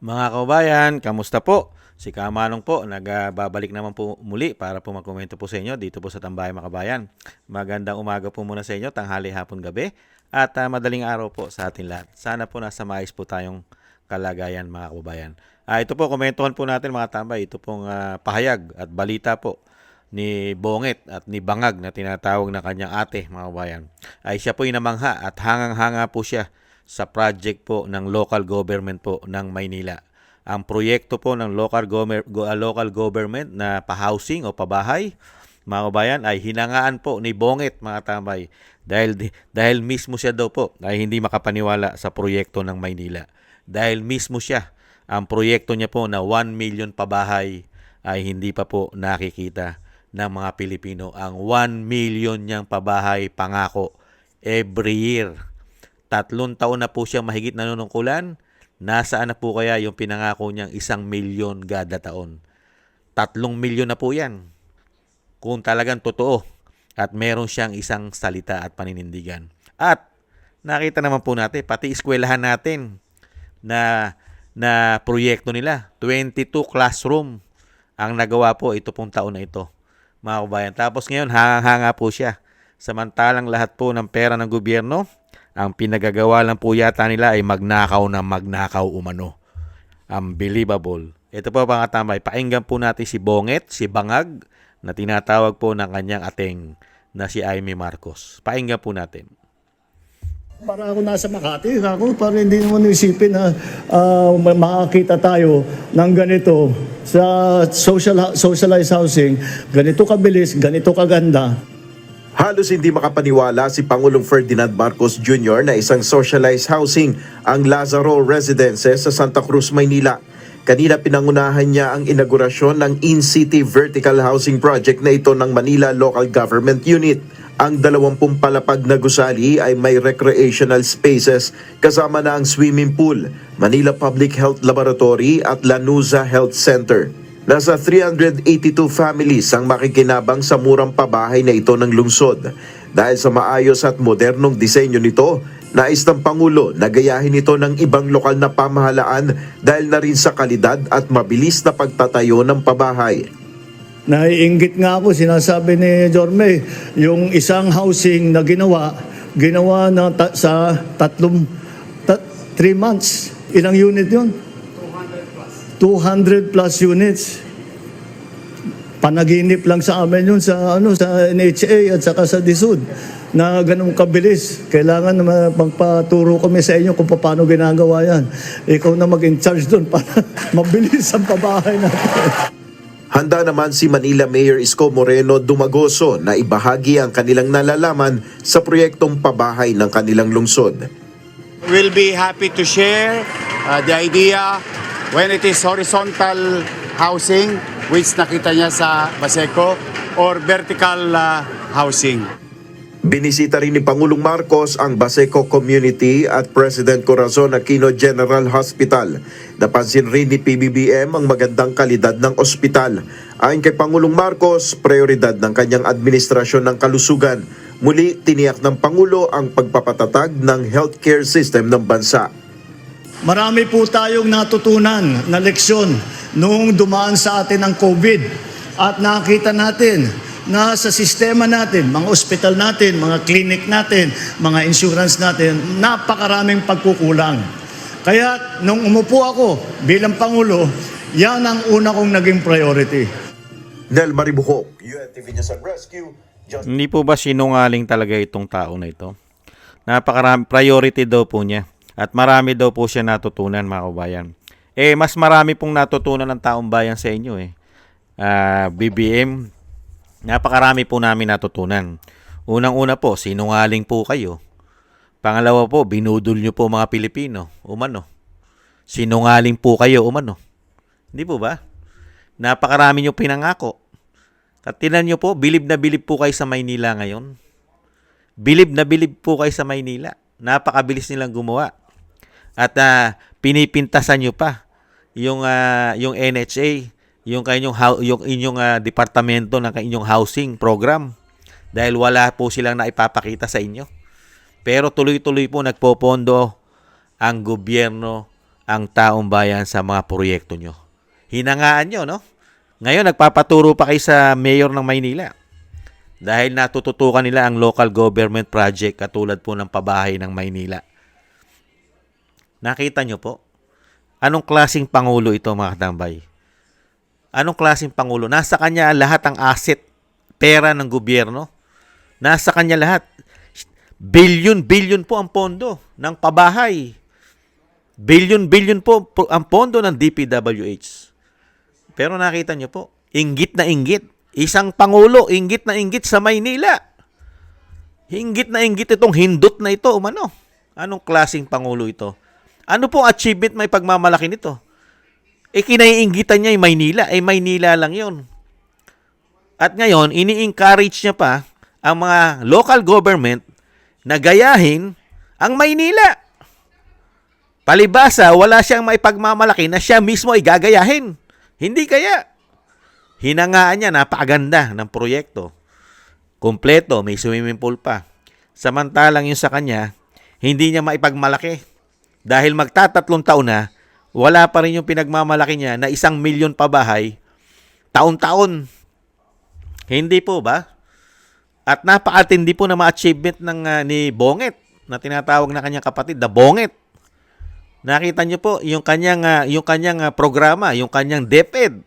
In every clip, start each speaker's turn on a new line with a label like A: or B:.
A: Mga kabayan, kamusta po? Si Kamanong po, nagbabalik naman po muli para po magkomento po sa inyo dito po sa Tambayan mga kabayan. Magandang umaga po muna sa inyo, tanghali, hapon, gabi at madaling araw po sa atin lahat. Sana po nasa maayos po tayong kalagayan mga kabayan. Ito po, komentuhan po natin mga tambay. Ito pong pahayag at balita po ni Bonget at ni Bangag na tinatawag na kanyang ate mga kabayan. Siya po inamangha at hangang-hanga po siya sa project po ng local government po ng Maynila. Ang proyekto po ng local government na pa-housing o pabahay, mga kabayan, ay hinangaan po ni Bonget mga tambay dahil mismo siya daw po ay hindi makapaniwala sa proyekto ng Maynila. Dahil mismo siya, ang proyekto niya po na 1 million pabahay ay hindi pa po nakikita ng mga Pilipino. Ang 1 million niyang pabahay pangako every year. 3 taon na po siyang mahigit nanunungkulan. Nasaan na po kaya yung pinangako niyang 1 milyon kada taon? 3 milyon na po yan. Kung talagang totoo at meron siyang isang salita at paninindigan. At nakita naman po natin, pati eskwelahan natin na proyekto nila. 22 classroom ang nagawa po ito pong taon na ito. Mga kabayan. Tapos ngayon, hanga po siya. Samantalang lahat po ng pera ng gobyerno, ang pinagagawa lang po yata nila ay magnakaw na magnakaw umano. Unbelievable. Ito po mga tambay, pakinggan po natin si Bonget, si Bangag, na tinatawag po ng kanyang ateng na si Amy Marcos. Pakinggan po natin.
B: Para ako nasa Makati, para hindi naman isipin na makakita tayo ng ganito sa socialized housing, ganito kabilis, ganito kaganda.
C: Halos hindi makapaniwala si Pangulong Ferdinand Marcos Jr. na isang socialized housing ang Lazaro Residences sa Santa Cruz, Maynila. Kanina pinangunahan niya ang inaugurasyon ng in-city vertical housing project na ito ng Manila Local Government Unit. Ang 20 palapag na gusali ay may recreational spaces kasama na ang swimming pool, Manila Public Health Laboratory at Lanuza Health Center. Nasa 382 families ang makikinabang sa murang pabahay na ito ng lungsod. Dahil sa maayos at modernong disenyo nito, nais ng Pangulo na gayahin ito ng ibang lokal na pamahalaan dahil na rin sa kalidad at mabilis na pagtatayo ng pabahay.
B: Naiinggit nga ako, sinasabi ni Jorme, yung isang housing na ginawa na sa 3 months. Ilang unit yun? 200 plus units. Panaginip lang sa amin yun sa NHA at saka sa DSUD na ganun kabilis. Kailangan na magpaturo kami sa inyo kung paano ginagawa yan. Ikaw na mag-in-charge doon para mabilis ang pabahay natin.
C: Handa naman si Manila Mayor Isko Moreno Dumagoso na ibahagi ang kanilang nalalaman sa proyektong pabahay ng kanilang lungsod.
D: We'll be happy to share the idea when it is horizontal housing, which nakita niya sa Baseco, or vertical housing.
C: Binisita rin ni Pangulong Marcos ang Baseco Community at President Corazon Aquino General Hospital. Napansin rin ni PBBM ang magandang kalidad ng ospital. Ayon kay Pangulong Marcos, prioridad ng kanyang administrasyon ng kalusugan. Muli, tiniyak ng Pangulo ang pagpapatatag ng healthcare system ng bansa.
B: Marami po tayong natutunan na leksyon noong dumaan sa atin ang COVID at nakita natin na sa sistema natin, mga ospital natin, mga clinic natin, mga insurance natin, napakaraming pagkukulang. Kaya nung umupo ako bilang Pangulo, yan ang una kong naging priority.
C: Nel Maribuhok, UNTV News and Rescue.
A: Hindi po ba sinungaling talaga itong tao na ito? Napakarami, priority daw po niya. At marami daw po siya natutunan mga kabayan. Mas marami pong natutunan ng taong bayan sa inyo BBM, napakarami po namin natutunan. Unang-una po, sinungaling po kayo. Pangalawa po, binudol nyo po mga Pilipino. Umano. Sinungaling po kayo, umano. Hindi po ba? Napakarami nyo pinangako. At tinan nyo po, bilib na bilib po kayo sa Maynila ngayon. Bilib na bilib po kayo sa Maynila. Napakabilis nilang gumawa. At pinipintasan nyo pa yung NHA, yung inyong departamento ng inyong housing program dahil wala po silang naipapakita sa inyo. Pero tuloy-tuloy po nagpopondo ang gobyerno ang taong bayan sa mga proyekto nyo. Hinangaan nyo, no? Ngayon, nagpapaturo pa kayo sa mayor ng Maynila. Dahil natututukan nila ang local government project katulad po ng pabahay ng Maynila. Nakita nyo po? Anong klaseng pangulo ito, mga katambay? Anong klaseng pangulo? Nasa kanya lahat ang asset, pera ng gobyerno. Nasa kanya lahat. Billion po ang pondo ng pabahay. Billion po ang pondo ng DPWH. Pero nakita nyo po, inggit na inggit. Isang pangulo, inggit na inggit sa Maynila. Inggit na inggit itong hindot na ito, umano. Anong klaseng pangulo ito? Ano pong achievement may pagmamalaki nito? Kinaiinggitan niya yung Maynila. Maynila lang yon. At ngayon, ini-encourage niya pa ang mga local government na gayahin ang Maynila. Palibasa, wala siyang maipagmamalaki na siya mismo ay gagayahin. Hindi kaya. Hinangaan niya, napakaganda ng proyekto. Kompleto, may swimming pool pa. Samantalang yung sa kanya, hindi niya maipagmalaki. Dahil magtatatlong taon na, wala pa rin yung pinagmamalaki niya na 1 milyon pabahay, taon-taon. Hindi po ba? At napakatindi po na ma-achievement ni Bonget na tinatawag na kanyang kapatid, the Bonget. Nakita niyo po yung kanyang programa, yung kanyang DepEd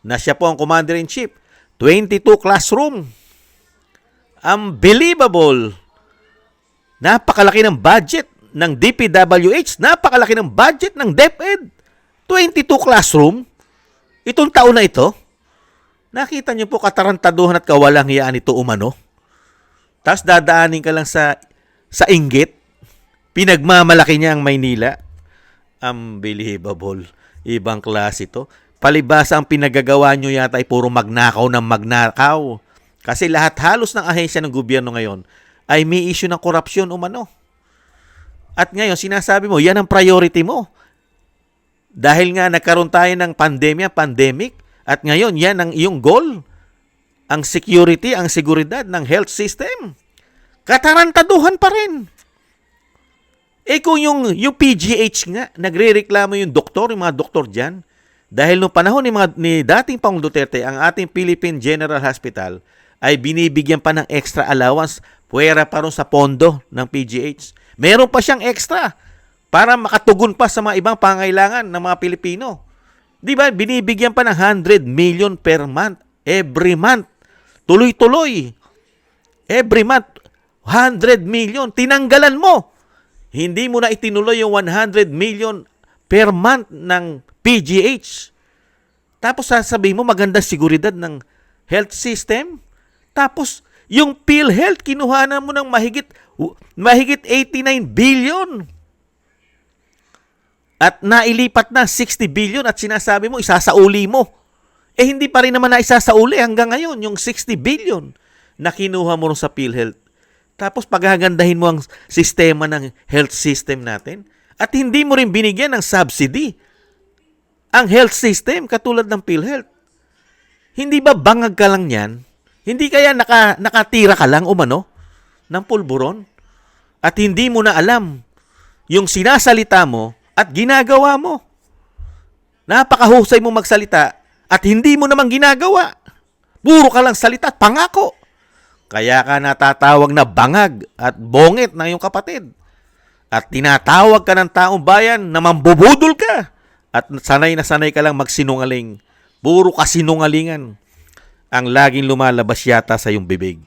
A: na siya po ang Commander-in-Chief. 22 classroom. Unbelievable. Napakalaki ng budget ng DPWH, napakalaki ng budget ng DepEd. 22 classroom. Itong taon na ito. Nakita niyo po katarantaduhan at kawalang hiyaan ito umano. Tapos dadaanin ka lang sa inggit. Pinagmamalaki niya ang Maynila. Unbelievable. Ibang klase ito. Palibasa ang pinagagawa nyo yata ay puro magnakaw ng magnakaw. Kasi lahat halos ng ahensya ng gobyerno ngayon ay may issue ng korupsyon umano. At ngayon, sinasabi mo, yan ang priority mo. Dahil nga nagkaroon tayo ng pandemic, at ngayon, yan ang iyong goal. Ang security, ang seguridad ng health system. Katarantaduhan pa rin. Kung yung PGH nga, nagre-reklamo yung doktor, yung mga doktor dyan, dahil noong panahon ni dating Pangulong Duterte, ang ating Philippine General Hospital ay binibigyan pa ng extra allowance, puwera pa rin sa pondo ng PGH. Meron pa siyang extra para makatugon pa sa mga ibang pangailangan ng mga Pilipino. Di ba? Binibigyan pa ng 100 million per month, every month. Tuloy-tuloy. Every month, 100 million. Tinanggalan mo. Hindi mo na itinuloy yung 100 million per month ng PGH. Tapos sasabihin mo magandang seguridad ng health system. Tapos yung PhilHealth kinuhanan mo ng mahigit 89 billion. At nailipat na 60 billion at sinasabi mo isasauli mo. Hindi pa rin naman na isasauli hanggang ngayon yung 60 billion na kinuha mo sa PhilHealth. Tapos paghagandahin mo ang sistema ng health system natin at hindi mo rin binigyan ng subsidy ang health system katulad ng PhilHealth. Hindi ba bangag ka lang yan? Hindi kaya nakatira ka lang umano ng pulburon at hindi mo na alam yung sinasalita mo at ginagawa mo. Napakahusay mo magsalita at hindi mo naman ginagawa. Puro ka lang salita at pangako. Kaya ka natatawag na bangag at bongit na iyong kapatid. At tinatawag ka ng taong bayan na mambubudol ka. At sanay na sanay ka lang magsinungaling. Puro kasinungalingan ang laging lumalabas yata sa iyong bibig.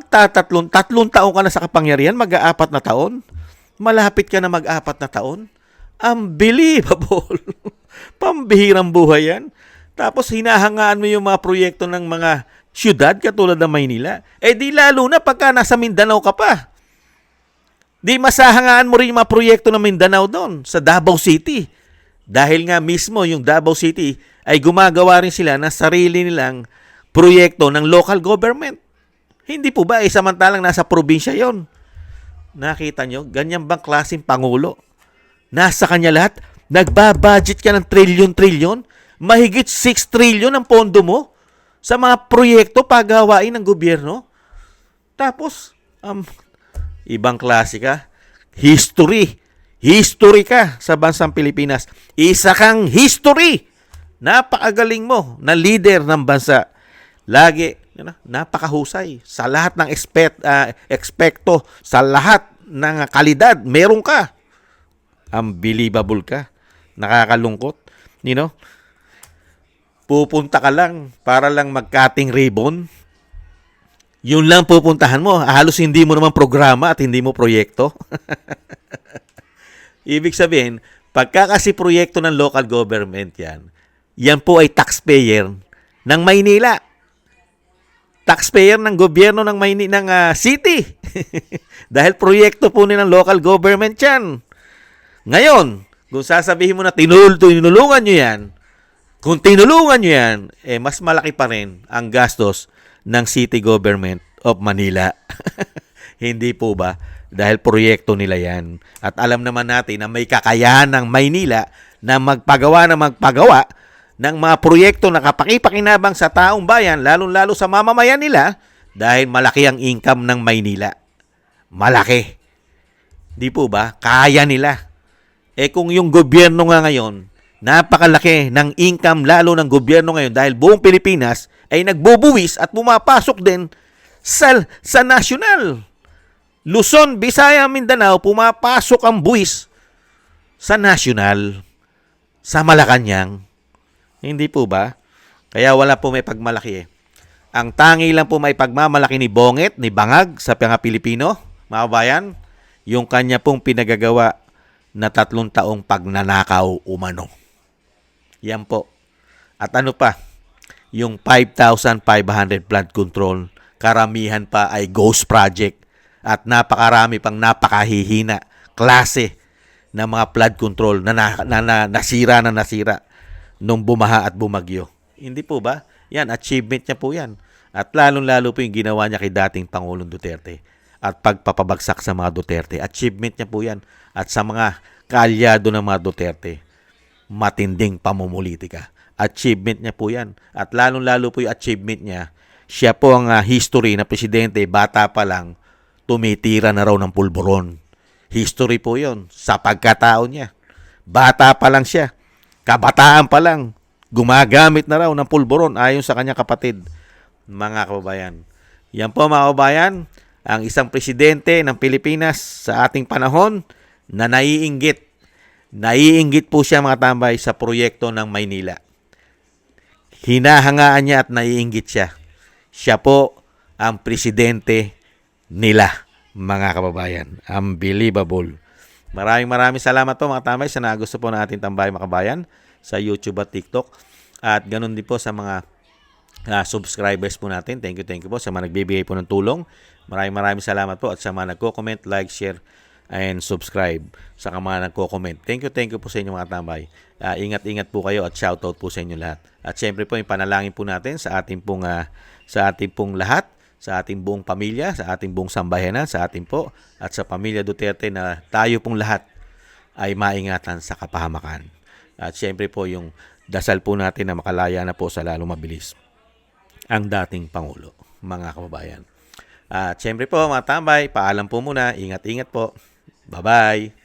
A: Tatlong taon ka na sa kapangyarihan, mag-4 na taon. Malapit ka na mag-4 na taon. Unbelievable. Pambihirang buhay yan. Tapos hinahangaan mo yung mga proyekto ng mga syudad katulad ng Maynila. Di lalo na pagka nasa Mindanao ka pa. Di masahangaan mo rin yung mga proyekto ng Mindanao doon sa Davao City. Dahil nga mismo yung Davao City ay gumagawa rin sila ng sarili nilang proyekto ng local government. Hindi po ba samantalang nasa probinsya yon? Nakita nyo, ganyan bang klaseng pangulo? Nasa kanya lahat, nagbabudget ka ng trilyon-trilyon, mahigit 6 trilyon ang pondo mo sa mga proyekto paggawain ng gobyerno. Tapos, ibang klase ka. History. History ka sa bansang Pilipinas. Isa kang history. Napakagaling mo na leader ng bansa. Lagi, napakahusay. Sa lahat ng ekspekto, sa lahat ng kalidad, meron ka. Unbelievable ka. Nakakalungkot. Pupunta ka lang para lang mag-cutting ribbon. Yun lang pupuntahan mo. Halos hindi mo naman programa at hindi mo proyekto. Ibig sabihin, pagka kasi proyekto ng local government yan po ay taxpayer ng Maynila. Taxpayer ng gobyerno ng Maynila, ng city. Dahil proyekto po ng local government yan. Ngayon, kung sasabihin mo na tinulungan nyo yan, kung tinulungan nyo yan, mas malaki pa rin ang gastos ng city government of Manila. Hindi po ba? Dahil proyekto nila yan. At alam naman natin na may kakayahan ng Maynila na magpagawa ng mga proyekto na kapakipakinabang sa taong bayan, lalong-lalo sa mamamayan nila, dahil malaki ang income ng Maynila. Malaki. Di po ba? Kaya nila. Kung yung gobyerno nga ngayon, napakalaki ng income lalo ng gobyerno ngayon dahil buong Pilipinas ay nagbubuwis at pumapasok din sa national. Luzon, Visaya, Mindanao, pumapasok ang buwis sa national, sa Malacanang. Hindi po ba? Kaya wala po may pagmalaki. Ang tangi lang po may pagmamalaki ni Bonget, ni Bangag sa mga Pilipino, mga kabayan, yung kanya pong pinagagawa na 3 taong pagnanakaw umano. Yan po. At ano pa? Yung 5,500 flood control, karamihan pa ay ghost project at napakarami pang napakahihina klase ng mga flood control na nasira nung bumaha at bumagyo. Hindi po ba? Yan, achievement niya po yan. At lalong-lalo po yung ginawa niya kay dating Pangulong Duterte at pagpapabagsak sa mga Duterte. Achievement niya po yan. At sa mga kaalyado ng mga Duterte, matinding pamumulitika. Achievement niya po yan. At lalong-lalo po yung achievement niya, siya po ang history na presidente, bata pa lang, tumitira na raw ng pulburon. History po yon sa pagkatao niya. Bata pa lang siya. Kabataan pa lang. Gumagamit na raw ng pulburon ayon sa kanyang kapatid. Mga kababayan. Yan po mga kababayan, ang isang presidente ng Pilipinas sa ating panahon na naiinggit. Naiinggit po siya mga tambay sa proyekto ng Maynila. Hinahangaan niya at naiinggit siya. Siya po ang presidente nila, mga kababayan. Unbelievable. Maraming salamat po mga tambay sa nagusto po ng ating Tambay Makabayan sa YouTube at TikTok. At ganun din po sa mga subscribers po natin. Thank you po sa mga nagbibigay po ng tulong. Maraming salamat po at sa mga nagko-comment, like, share, and subscribe sa mga nagko-comment. Thank you po sa inyo mga tambay. Ingat-ingat po kayo at shoutout po sa inyo lahat. At syempre po, yung panalangin po natin sa ating pong lahat, sa ating buong pamilya, sa ating buong sambayanan, sa ating po, at sa pamilya Duterte na tayo pong lahat ay maingatan sa kapahamakan. At syempre po, yung dasal po natin na makalaya na po sa lalong mabilis ang dating Pangulo, mga kababayan. At syempre po, mga tambay, paalam po muna. Ingat-ingat po. Bye-bye.